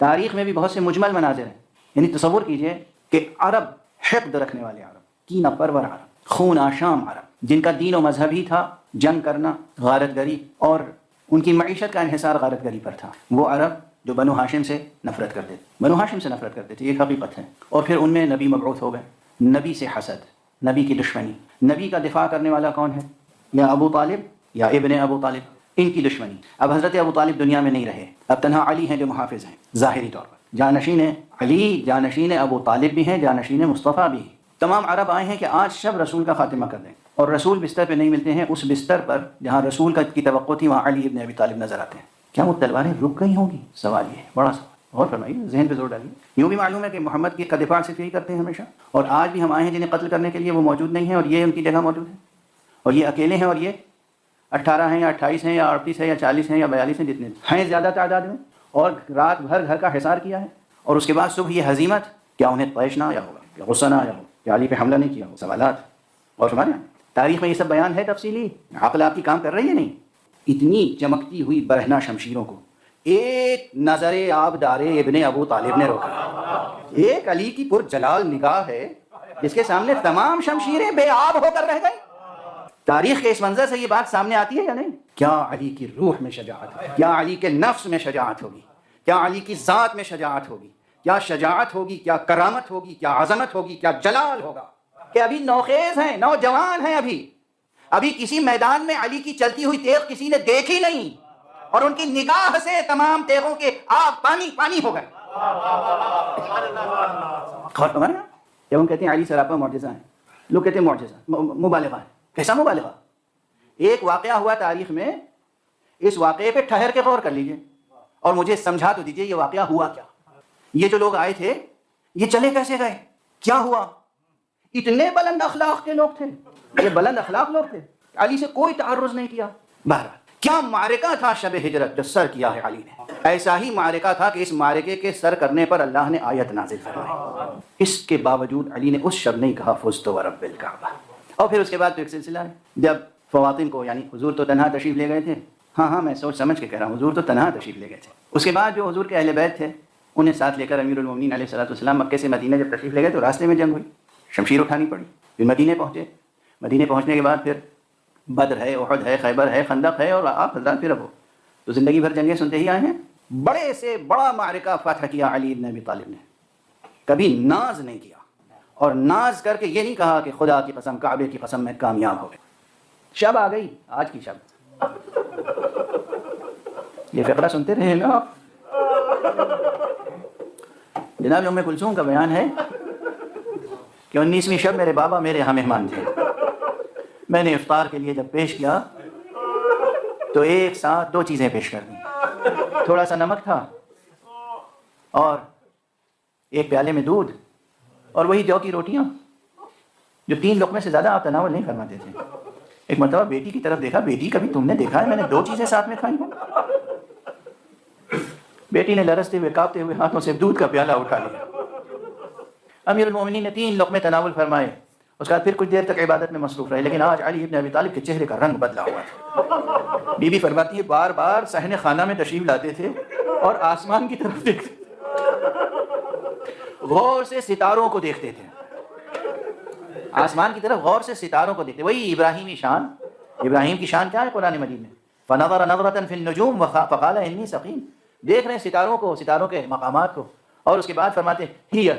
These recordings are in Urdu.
تاریخ میں بھی بہت سے مجمل مناظر ہیں. یعنی تصور کیجئے کہ عرب، حقد رکھنے والے عرب، کینہ پرور عرب، خون آشام عرب، جن کا دین و مذہب ہی تھا جنگ کرنا، غارت گری، اور ان کی معیشت کا انحصار غارت گری پر تھا. وہ عرب جو بنو ہاشم سے نفرت کرتے تھے، بنو ہاشم سے نفرت کرتے تھے، یہ حقیقت ہے. اور پھر ان میں نبی مبعوث ہو گئے، نبی سے حسد، نبی کی دشمنی. نبی کا دفاع کرنے والا کون ہے؟ یا ابو طالب یا ابن ابو طالب، ان کی دشمنی. اب حضرت ابو طالب دنیا میں نہیں رہے، اب تنہا علی ہیں جو محافظ ہیں ظاہری طور پر. جانشین علی، جانشین ابو طالب بھی ہیں، جانشین مصطفیٰ بھی ہیں. تمام عرب آئے ہیں کہ آج شب رسول کا خاتمہ کر دیں، اور رسول بستر پہ نہیں ملتے ہیں. اس بستر پر جہاں رسول کی توقع تھی وہاں علی ابن ابی طالب نظر آتے ہیں. کیا وہ تلواریں رک گئی ہوں گی؟ سوال یہ ہے، بڑا سوال. غور فرمائیے، ذہن پہ زور ڈالیے. یوں بھی معلوم ہے کہ محمد کی کا دفاع صرف یہی کرتے ہیں ہمیشہ، اور آج بھی ہم آئے ہیں جنہیں قتل کرنے کے لیے وہ موجود نہیں ہیں، اور یہ ان کی جگہ موجود ہے، اور یہ اکیلے ہیں، اور یہ 18 ہیں یا 28 ہیں یا 38 ہیں یا 40 ہیں یا 42 ہیں، جتنے ہیں زیادہ تعداد میں، اور رات بھر گھر کا حصار کیا ہے. اور اس کے بعد صبح یہ ہزیمت. کیا انہیں طیش نہ آیا ہوگا؟ کیا غصہ نہ آیا ہوگا؟ کیا علی پہ حملہ نہیں کیا ہوگا؟ سوالات. اور ہمارے تاریخ میں یہ سب بیان ہے تفصیلی. عقل آپ کی کام کر رہی ہے نہیں؟ اتنی چمکتی ہوئی برہنہ شمشیروں کو ایک نظر آبدار ابن ابو طالب نے روکا. ایک علی کی پر جلال نگاہ ہے جس کے سامنے تمام شمشیریں بے آب ہو کر رہ گئی. تاریخ کے اس منظر سے یہ بات سامنے آتی ہے یا نہیں؟ کیا علی کی روح میں شجاعت ہے؟ کیا علی کے نفس میں شجاعت ہوگی؟ کیا علی کی ذات میں شجاعت ہوگی؟ کیا شجاعت ہوگی؟ کیا کرامت ہوگی؟ کیا عظمت ہوگی؟ کیا جلال ہوگا؟ کہ ابھی نوخیز ہیں، نوجوان ہیں، ابھی کسی میدان میں علی کی چلتی ہوئی تیغ کسی نے دیکھی نہیں، اور ان کی نگاہ سے تمام تیغوں کے آب پانی پانی ہو گئے. جب ہم کہتے ہیں علی سراپا معجزہ ہیں، لوگ کہتے ہیں معجزہ، مبالغہ ہے. کیسا مبالغہ؟ ایک واقعہ ہوا تاریخ میں، اس واقعے پہ ٹھہر کے غور کر لیجئے اور مجھے سمجھا تو دیجئے یہ واقعہ ہوا کیا. یہ جو لوگ آئے تھے یہ چلے کیسے گئے؟ کیا ہوا؟ اتنے بلند اخلاق کے لوگ تھے، یہ بلند اخلاق لوگ تھے، علی سے کوئی تعرض نہیں کیا. بہرحال کیا معرکہ تھا شب ہجرت جو سر کیا ہے علی نے؟ ایسا ہی معرکہ تھا کہ اس معرکے کے سر کرنے پر اللہ نے آیت نازل فرمائی. اس کے باوجود علی نے اس شب نہیں کہا فزت ورب الکعبہ. اور پھر اس کے بعد تو ایک سلسلہ ہے، جب فواطن کو، یعنی حضور تو تنہا تشریف لے گئے تھے، ہاں میں سوچ سمجھ کے کہہ رہا ہوں، حضور تو تنہا تشریف لے گئے تھے. اس کے بعد جو حضور کے اہل بیت تھے انہیں ساتھ لے کر امیر المومنین علیہ الصلوۃ والسلام مکے سے مدینہ جب تشریف لے گئے تو راستے میں جنگ ہوئی، شمشیر اٹھانی پڑی. پھر مدینے پہنچے، مدینے پہنچنے کے بعد پھر بدر ہے، احد ہے، خیبر ہے، خندق ہے، اور آپ حضرات پھر اب تو زندگی بھر جنگیں سنتے ہی آئے ہیں. بڑے سے بڑا معرکہ فتح کیا علی بن ابی طالب نے، کبھی ناز نہیں کیا، اور ناز کر کے یہ نہیں کہا کہ خدا کی قسم، کعبے کی قسم میں کامیاب ہو گئے. شب آ گئی، آج کی شب. یہ فقرہ سنتے رہے نا آپ. جناب ام کلثوم کا بیان ہے کہ 19ویں شب میرے بابا میرے یہاں مہمان تھے. میں نے افطار کے لیے جب پیش کیا تو ایک ساتھ 2 چیزیں پیش کر دیں. تھوڑا سا نمک تھا اور ایک پیالے میں دودھ، اور وہی جو کی روٹیاں جو 3 لقمے سے زیادہ آپ تناول نہیں فرماتے تھے. ایک مرتبہ بیٹی کی طرف دیکھا، بیٹی کبھی تم نے دیکھا ہے میں نے 2 چیزیں ساتھ میں کھائی ہوں؟ بیٹی نے لرزتے ہوئے کانپتے ہوئے ہاتھوں سے دودھ کا پیالہ اٹھا لیا. امیر المومنین نے 3 لقمے تناول فرمائے، اس کے بعد پھر کچھ دیر تک عبادت میں مصروف رہے. لیکن آج علی ابن ابی طالب کے چہرے کا رنگ بدلا ہوا تھا. بی بی فرماتی ہے بار بار صحن خانہ میں تشریف لاتے تھے اور آسمان کی طرف دیکھتے، غور سے ستاروں کو دیکھتے تھے، آسمان کی طرف غور سے ستاروں کو دیکھتے. وہی ابراہیمی شان. ابراہیم کی شان کیا ہے قرآن مجید میں؟ فنظر نظرة في النجوم فقال انی سقیم. دیکھ رہے ہیں ستاروں کو، ستاروں کے مقامات کو، اور اس کے بعد فرماتے ہیں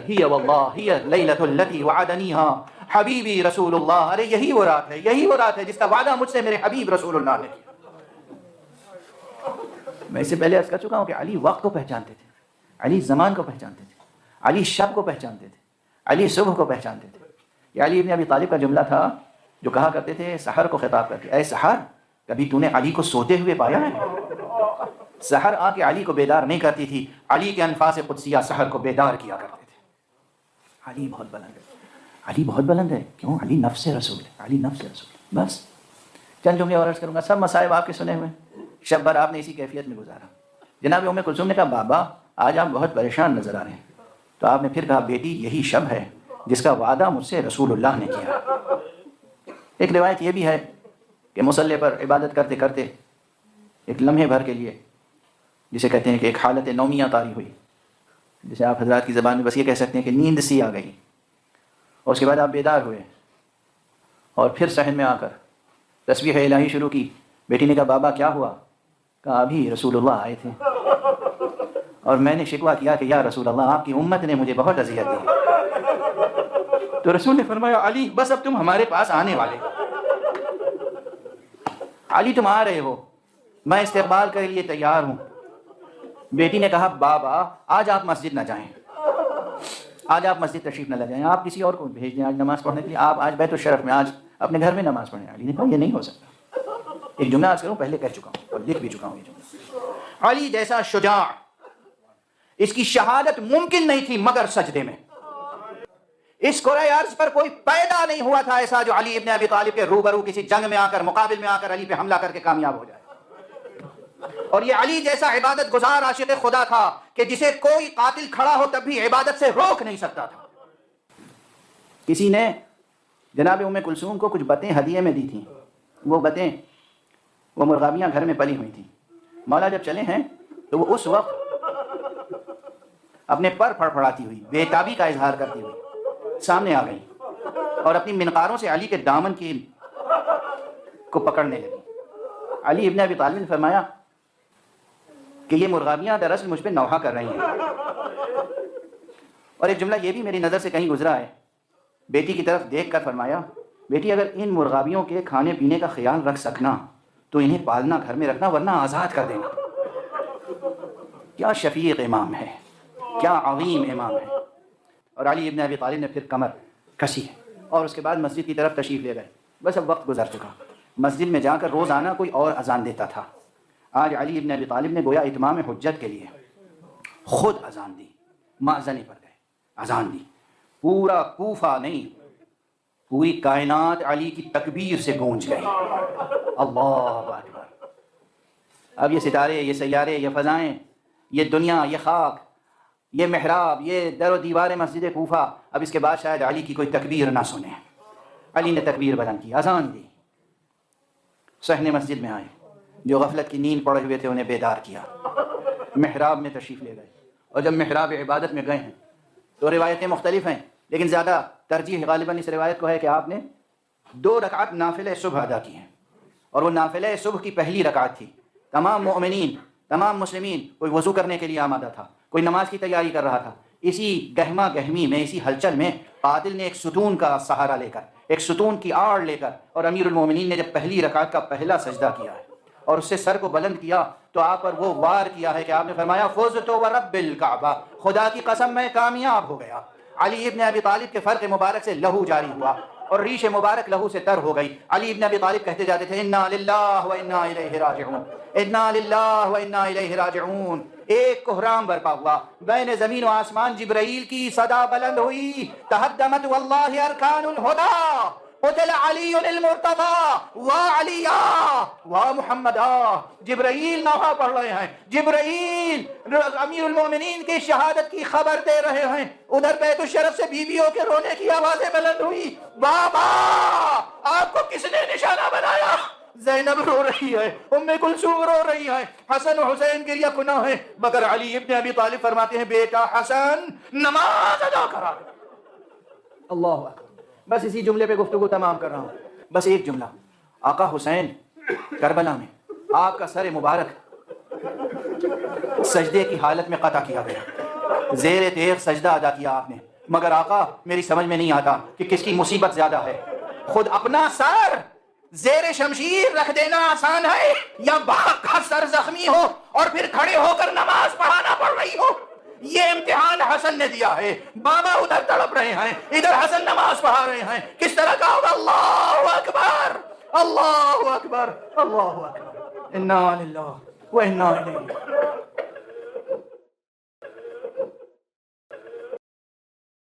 ہی واللہ ہی لیلۃ التی وعدنیها حبیبی رسول اللہ. ارے یہی وہ رات ہے، یہی وہ رات ہے جس کا وعدہ مجھ سے میرے حبیب رسول اللہ نے کیا. میں اس سے پہلے عرض کر چکا ہوں کہ علی وقت کو پہچانتے تھے، علی زمان کو پہچانتے تھے، علی شب کو پہچانتے تھے، علی صبح کو پہچانتے تھے. یہ علی ابن ابی طالب کا جملہ تھا جو کہا کرتے تھے سحر کو خطاب کرتے، اے سحر کبھی تو نے علی کو سوتے ہوئے پایا ہے؟ سحر آ کے علی کو بیدار نہیں کرتی تھی، علی کے انفاس قدسیہ سحر کو بیدار کیا کرتے تھے. علی بہت بلند ہے، علی بہت بلند ہے. کیوں؟ علی نفس رسول ہے، علی نفس رسول. بس چند جملے اور عرض کروں گا، سب مصائب آپ کے سنے ہوئے. شب بھر آپ نے اسی کیفیت میں گزارا. جناب ام کلثوم نے کہا بابا آج آپ بہت پریشان نظر آ رہے ہیں. تو آپ نے پھر کہا بیٹی یہی شب ہے جس کا وعدہ مجھ سے رسول اللہ نے کیا. ایک روایت یہ بھی ہے کہ مصلی پر عبادت کرتے کرتے ایک لمحے بھر کے لیے، جسے کہتے ہیں کہ ایک حالت نومیہ طاری ہوئی، جسے آپ حضرات کی زبان میں بس یہ کہہ سکتے ہیں کہ نیند سی آ گئی، اور اس کے بعد آپ بیدار ہوئے اور پھر صحن میں آ کر تسبیح الہی شروع کی. بیٹی نے کہا بابا کیا ہوا؟ کہا ابھی رسول اللہ آئے تھے اور میں نے شکوہ کیا کہ یا رسول اللہ آپ کی امت نے مجھے بہت اذیت دی. تو رسول نے فرمایا علی بس اب تم ہمارے پاس آنے والے ہو، علی تم آ رہے ہو، میں استقبال کے لیے تیار ہوں. بیٹی نے کہا بابا آج آپ مسجد نہ جائیں، آج آپ مسجد تشریف نہ لے جائیں، آپ کسی اور کو بھیج دیں آج نماز پڑھنے کے لیے، آپ آج بیت الشرف میں، آج اپنے گھر میں نماز پڑھیں. علی نے کہا یہ نہیں ہو سکتا. ایک جملہ آج کروں، پہلے کہہ چکا ہوں اور لکھ بھی چکا ہوں یہ جملہ. علی جیسا شجاع، اس کی شہادت ممکن نہیں تھی مگر سجدے میں. اس کرۂ ارض پر کوئی پیدا نہیں ہوا تھا ایسا جو علی ابن ابی طالب کے روبرو کسی جنگ میں آ کر، مقابل میں آ کر علی پہ حملہ کر کے کامیاب ہو جائے. اور یہ علی جیسا عبادت گزار عاشق خدا تھا کہ جسے کوئی قاتل کھڑا ہو تب بھی عبادت سے روک نہیں سکتا تھا. کسی نے جناب ام کلثوم کو کچھ بتیں ہدیے میں دی تھیں. وہ بتیں وہ مرغابیاں گھر میں پلی ہوئی تھیں. مولا جب چلے ہیں تو وہ اس وقت اپنے پر پھڑپھڑاتی ہوئی، بے تابی کا اظہار کرتی ہوئی سامنے آ گئی اور اپنی منقاروں سے علی کے دامن کو پکڑنے لگی. علی ابن ابی طالب نے فرمایا کہ یہ مرغابیاں دراصل مجھ پہ نوحہ کر رہی ہیں. اور ایک جملہ یہ بھی میری نظر سے کہیں گزرا ہے. بیٹی کی طرف دیکھ کر فرمایا بیٹی اگر ان مرغابیوں کے کھانے پینے کا خیال رکھ سکنا تو انہیں پالنا، گھر میں رکھنا، ورنہ آزاد کر دینا. کیا شفیق امام ہے، کیا عظیم امام ہے. اور علی ابن ابی طالب نے پھر کمر کسی اور اس کے بعد مسجد کی طرف تشریف لے گئے. بس اب وقت گزر چکا. مسجد میں جا کر روزانہ کوئی اور اذان دیتا تھا. آج علی ابن ابی طالب نے گویا اتمام حجت کے لیے خود اذان دی. مأذنے پر گئے، اذان دی. پورا کوفہ نہیں، پوری کائنات علی کی تکبیر سے گونج گئی. اللہ اکبر. اب یہ ستارے، یہ سیارے، یہ فضائیں، یہ دنیا، یہ خاک، یہ محراب، یہ در و دیوار مسجد کوفہ اب اس کے بعد شاید علی کی کوئی تکبیر نہ سنیں. علی نے تکبیر بلند کی، اذان دی. صحن مسجد میں آئے، جو غفلت کی نیند پڑے ہوئے تھے انہیں بیدار کیا. محراب میں تشریف لے گئے. اور جب محراب عبادت میں گئے ہیں تو روایتیں مختلف ہیں، لیکن زیادہ ترجیح غالباً اس روایت کو ہے کہ آپ نے 2 رکعت نافلہ صبح ادا کی ہیں. اور وہ نافلہ صبح کی پہلی رکعت تھی. تمام مؤمنین، تمام مسلمین، کوئی وضو کرنے کے لیے آمادہ تھا، کوئی نماز کی تیاری کر رہا تھا. اسی گہما گہمی میں، اسی ہلچل میں قاتل نے ایک ستون کا سہارا لے کر، ایک ستون کی آڑ لے کر، اور امیر المومنین نے جب پہلی رکعت کا پہلا سجدہ کیا ہے اور اس سے سر کو بلند کیا تو آپ پر وہ وار کیا ہے کہ آپ نے فرمایا فزت ورب الکعبہ، خدا کی قسم میں کامیاب ہو گیا. علی ابن ابی طالب کے فرق مبارک سے لہو جاری ہوا اور ریش مبارک لہو سے تر ہو گئی. علی ابن ابی طالب کہتے جاتے تھے انا للہ و انا الیہ راجعون، انا للہ و انا الیہ راجعون. ایک کوہرام برپا ہوا، بین زمین و آسمان جبرائیل کی صدا بلند ہوئی، تہدمت واللہ ارکان الہدی، قتل علی المرتضی و علی و محمد. جبرائیل نوحہ پڑھ رہے ہیں، جبرائیل امیر المومنین کی شہادت کی خبر دے رہے ہیں. ادھر بیت الشرف سے بیویوں کے رونے کی آوازیں بلند ہوئی. بابا آپ کو کس نے نشانہ بنایا؟ زینب رو رہی ہے، ام کلثوم رو رہی ہے، حسن و حسین گریہ کناں ہے، مگر علی ابن ابی طالب فرماتے ہیں بیٹا حسن نماز ادا کرا. اللہ اکبر. بس اسی جملے پہ گفتگو تمام کر رہا ہوں. بس ایک جملہ. آقا حسین کربلا میں آپ کا سر مبارک سجدے کی حالت میں قطع کیا گیا، زیر تیغ سجدہ ادا کیا آپ نے. مگر آقا میری سمجھ میں نہیں آتا کہ کس کی مصیبت زیادہ ہے، خود اپنا سر زیر شمشیر رکھ دینا آسان ہے یا باپ کا سر زخمی ہو اور پھر کھڑے ہو کر نماز پڑھانا پڑ رہی ہو؟ یہ امتحان حسن نے دیا ہے. بابا ادھر تڑپ رہے ہیں، ادھر حسن نماز پڑھا رہے ہیں. کس طرح کا ہوگا؟ اللہ اکبر، اللہ اکبر، اللہ اکبر. انا للہ و انا الیہ